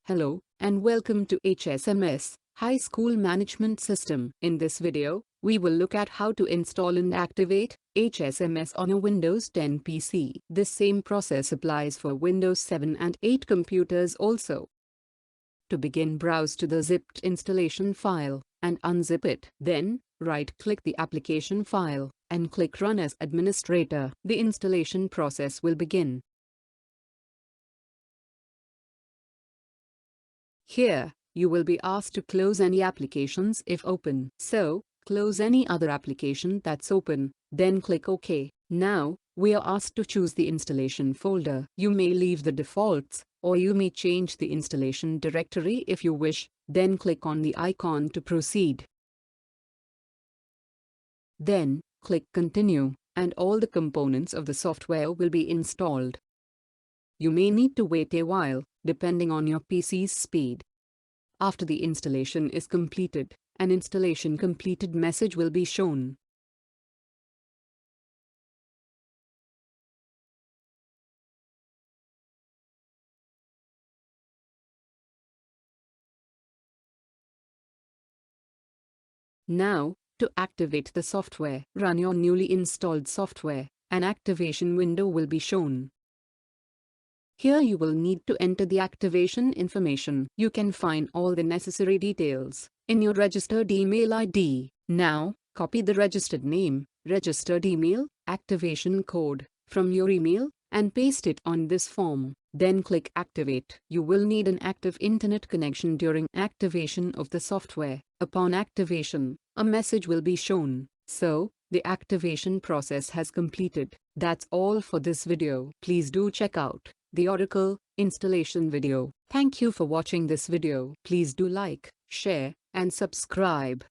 Hello, and welcome to HSMS High School Management System. In this video, we will look at how to install and activate HSMS on a Windows 10 PC. This same process applies for Windows 7 and 8 computers also. To begin, browse to the zipped installation file and unzip it. Then, right-click the application file and click Run as Administrator. The installation process will begin. Here, you will be asked to close any applications if open. So, close any other application that's open, then click OK. Now, we are asked to choose the installation folder. You may leave the defaults, or you may change the installation directory if you wish, then click on the icon to proceed. Then, click Continue, and all the components of the software will be installed. You may need to wait a while, depending on your PC's speed. After the installation is completed, an installation completed message will be shown. Now, to activate the software, run your newly installed software. An activation window will be shown. Here you will need to enter the activation information. You can find all the necessary details in your registered email ID. Now, copy the registered name, registered email, activation code from your email and paste it on this form. Then click Activate. You will need an active internet connection during activation of the software. Upon activation, a message will be shown. So, the activation process has completed. That's all for this video. Please do check out the Oracle installation video. Thank you for watching this video. Please do like, share, and subscribe.